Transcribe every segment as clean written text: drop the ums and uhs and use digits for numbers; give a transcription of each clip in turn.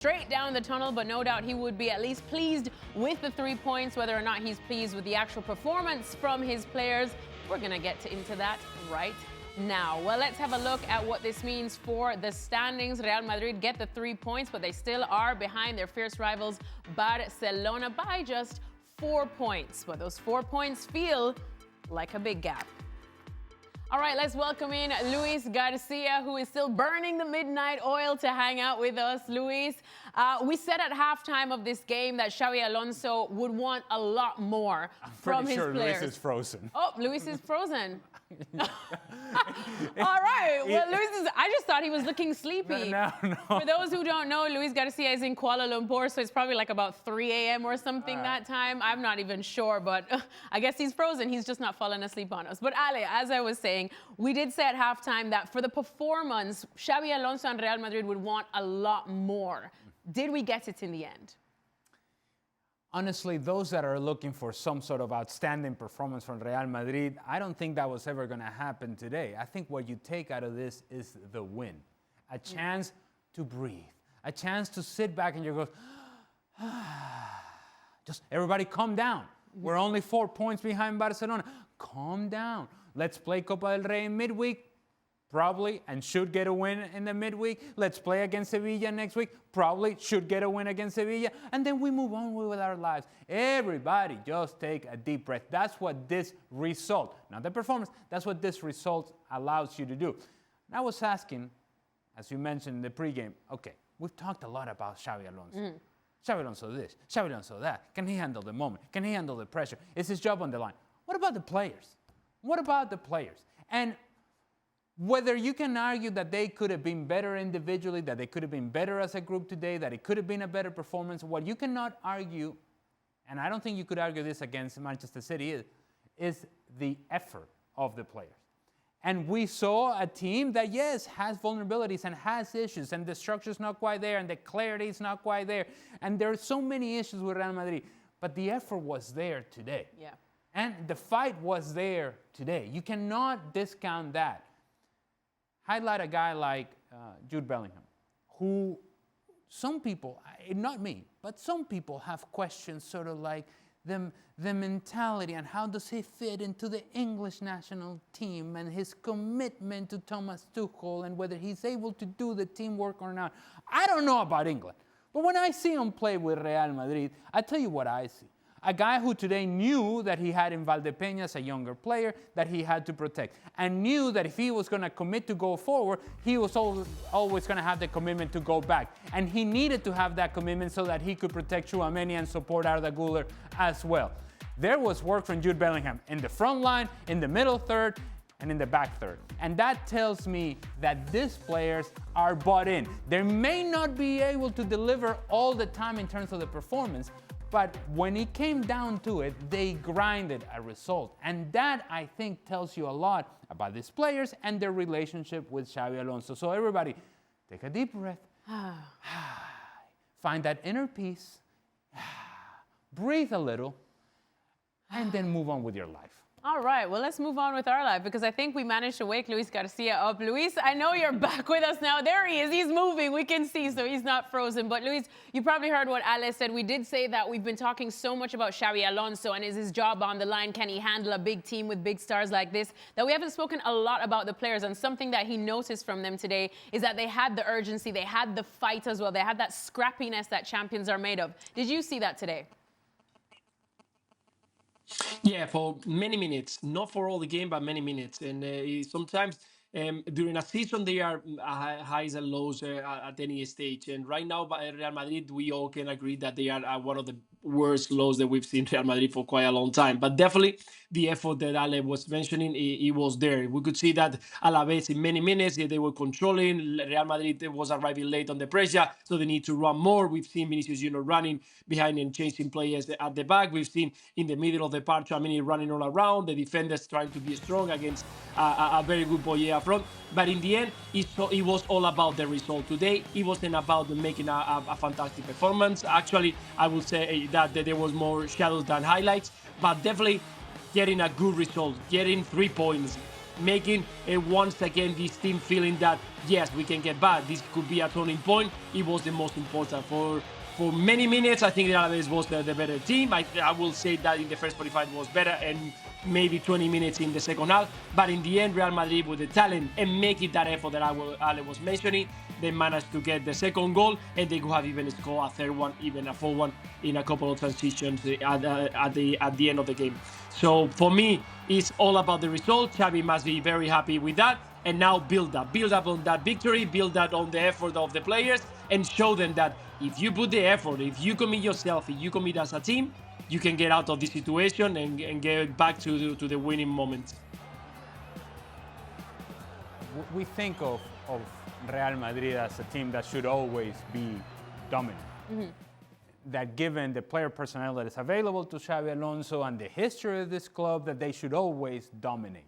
straight down the tunnel, but no doubt he would be at least pleased with the 3 points. Whether or not he's pleased with the actual performance from his players, we're going to get into that right now. Well, let's have a look at what this means for the standings. Real Madrid get the 3 points, but they still are behind their fierce rivals Barcelona by just 4 points. But those 4 points feel like a big gap. All right, let's welcome in Luis Garcia, who is still burning the midnight oil to hang out with us. Luis, we said at halftime of this game that Xabi Alonso would want a lot more from his players. Luis is frozen. Oh, Luis is frozen. All right. Well, I just thought he was looking sleepy. No. For those who don't know, Luis Garcia is in Kuala Lumpur, so it's probably like about 3 a.m. or something that time. I'm not even sure, but I guess he's frozen. He's just not falling asleep on us. But Ale, as I was saying, we did say at halftime that for the performance, Xabi Alonso and Real Madrid would want a lot more. Did we get it in the end? Honestly, those that are looking for some sort of outstanding performance from Real Madrid, I don't think that was ever going to happen today. I think what you take out of this is the win. A chance to breathe. A chance to sit back and you go, just everybody calm down. We're only 4 points behind Barcelona. Calm down. Let's play Copa del Rey in midweek. Probably, and should get a win in the midweek. Let's play against Sevilla next week. Probably should get a win against Sevilla. And then we move on with our lives. Everybody just take a deep breath. That's what this result, not the performance, that's what this result allows you to do. And I was asking, as you mentioned in the pregame, okay, we've talked a lot about Xabi Alonso. Xabi Alonso this, Xabi Alonso that. Can he handle the moment? Can he handle the pressure? Is his job on the line? What about the players? What about the players? And whether you can argue that they could have been better individually, that they could have been better as a group today, that it could have been a better performance, what you cannot argue, and I don't think you could argue this against Manchester City, is the effort of the players. And we saw a team that, yes, has vulnerabilities and has issues, and the structure's not quite there, and the clarity is not quite there, and there are so many issues with Real Madrid, but the effort was there today. Yeah. And the fight was there today. You cannot discount that. Highlight a guy like Jude Bellingham, who some people, not me, but some people have questions sort of like the mentality and how does he fit into the English national team and his commitment to Thomas Tuchel and whether he's able to do the teamwork or not. I don't know about England, but when I see him play with Real Madrid, I tell you what I see. A guy who today knew that he had in Valdepeñas a younger player that he had to protect, and knew that if he was going to commit to go forward, he was always going to have the commitment to go back. And he needed to have that commitment so that he could protect Tchouaméni and support Arda Güler as well. There was work from Jude Bellingham in the front line, in the middle third, and in the back third. And that tells me that these players are bought in. They may not be able to deliver all the time in terms of the performance, but when it came down to it, they grinded a result. And that, I think, tells you a lot about these players and their relationship with Xabi Alonso. So everybody, take a deep breath. Find that inner peace. Breathe a little. And then move on with your life. All right, well, let's move on with our life because I think we managed to wake Luis Garcia up. Luis, I know you're back with us now. There he is. He's moving. We can see, so he's not frozen. But Luis, you probably heard what Ale said. We did say that we've been talking so much about Xabi Alonso and is his job on the line? Can he handle a big team with big stars like this? That we haven't spoken a lot about the players, and something that he noticed from them today is that they had the urgency, they had the fight as well. They had that scrappiness that champions are made of. Did you see that today? Yeah, for many minutes, not for all the game, but many minutes. And sometimes during a season, they are highs and lows at any stage. And right now, by Real Madrid, we all can agree that they are one of the worst lows that we've seen Real Madrid for quite a long time. But definitely, the effort that Ale was mentioning, it was there. We could see that Alavés in many minutes, they were controlling. Real Madrid was arriving late on the pressure, so they need to run more. We've seen Vinicius Junior running behind and chasing players at the back. We've seen in the middle of the park, Tchouaméni running all around. The defenders trying to be strong against a very good Boye up front. But in the end, it was all about the result. Today, it wasn't about making a fantastic performance. Actually, I would say that there was more shadows than highlights. But definitely, getting a good result, getting 3 points, making once again this team feeling that, yes, we can get back. This could be a turning point. It was the most important. For many minutes, I think the Alavés was the better team. I will say that in the first 45 was better, and maybe 20 minutes in the second half. But in the end, Real Madrid, with the talent and making that effort that Ale was mentioning, they managed to get the second goal, and they could have even scored a third one, even a fourth one in a couple of transitions at the end of the game. So for me, it's all about the result. Xabi must be very happy with that. And now build up on that victory, build that on the effort of the players, and show them that if you put the effort, if you commit yourself, if you commit as a team, you can get out of this situation and get back to the winning moments. We think of Real Madrid as a team that should always be dominant. That given the player personnel that is available to Xabi Alonso and the history of this club, that they should always dominate.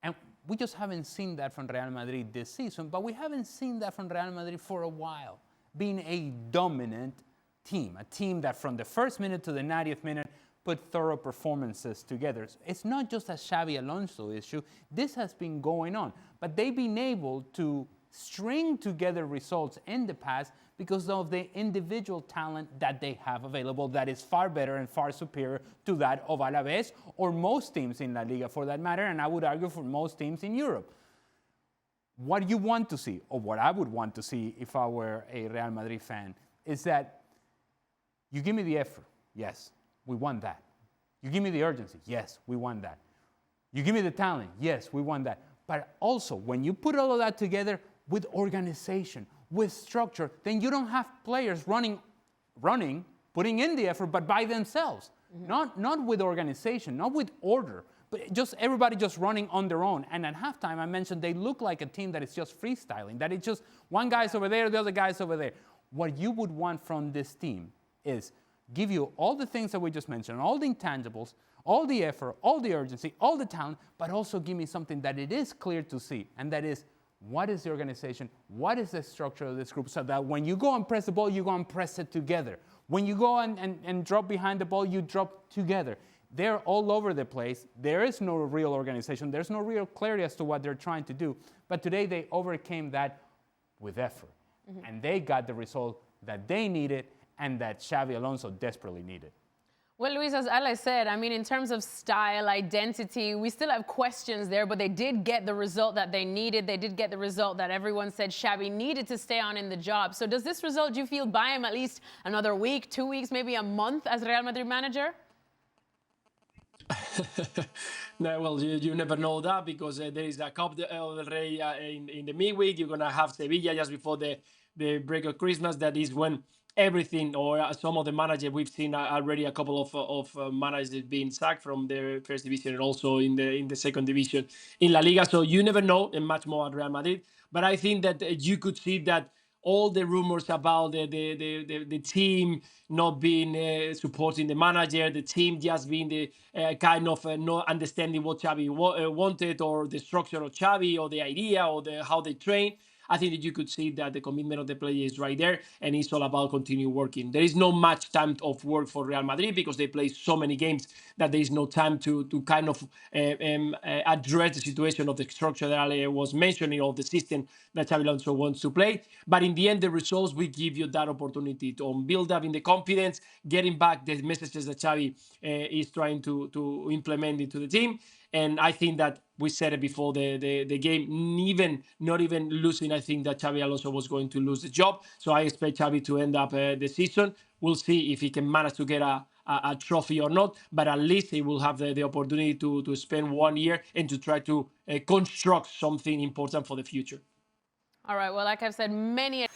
And we just haven't seen that from Real Madrid this season, but we haven't seen that from Real Madrid for a while, being a dominant team, a team that from the first minute to the 90th minute put thorough performances together. It's not just a Xabi Alonso issue. This has been going on, but they've been able to string together results in the past because of the individual talent that they have available that is far better and far superior to that of Alavés or most teams in LaLiga for that matter, and I would argue for most teams in Europe. What you want to see, or what I would want to see if I were a Real Madrid fan, is that you give me the effort, yes, we won that. You give me the urgency, yes, we won that. You give me the talent, yes, we won that. But also, when you put all of that together with organization, with structure, then you don't have players running, putting in the effort, but by themselves. Not with organization, not with order, but just everybody just running on their own. And at halftime, I mentioned they look like a team that is just freestyling, that it's just one guy's over there, the other guy's over there. What you would want from this team is give you all the things that we just mentioned, all the intangibles, all the effort, all the urgency, all the talent, but also give me something that it is clear to see, and that is, what is the organization? What is the structure of this group? So that when you go and press the ball, you go and press it together. When you go and drop behind the ball, you drop together. They're all over the place. There is no real organization. There's no real clarity as to what they're trying to do. But today they overcame that with effort. And they got the result that they needed and that Xabi Alonso desperately needed. Well, Luis, as Ale said, I mean, in terms of style, identity, we still have questions there, but they did get the result that they needed. They did get the result that everyone said Xabi needed to stay on in the job. So does this result, do you feel, buy him at least another week, 2 weeks, maybe a month as Real Madrid manager? No, well, you never know that because there is a Cup del Rey in the midweek. You're going to have Sevilla just before the break of Christmas. That is when everything, or some of the managers we've seen already, a couple of managers being sacked from the first division and also in the second division in La Liga. So you never know, and much more at Real Madrid. But I think that you could see that all the rumors about the team not being supporting the manager, the team just being the kind of not understanding what Xabi wanted, or the structure of Xabi, or the idea, or how they train. I think that you could see that the commitment of the player is right there, and it's all about continue working. There is no much time of work for Real Madrid because they play so many games that there is no time to kind of address the situation of the structure that Ale was mentioning, of the system that Xabi Alonso wants to play. But in the end, the results will give you that opportunity to build up in the confidence, getting back the messages that Xabi is trying to implement into the team. And I think that we said it before the game, not even losing, I think that Xabi Alonso was going to lose the job. So I expect Xabi to end up the season. We'll see if he can manage to get a trophy or not, but at least he will have the opportunity to spend 1 year and to try to construct something important for the future. All right, well, like I've said, many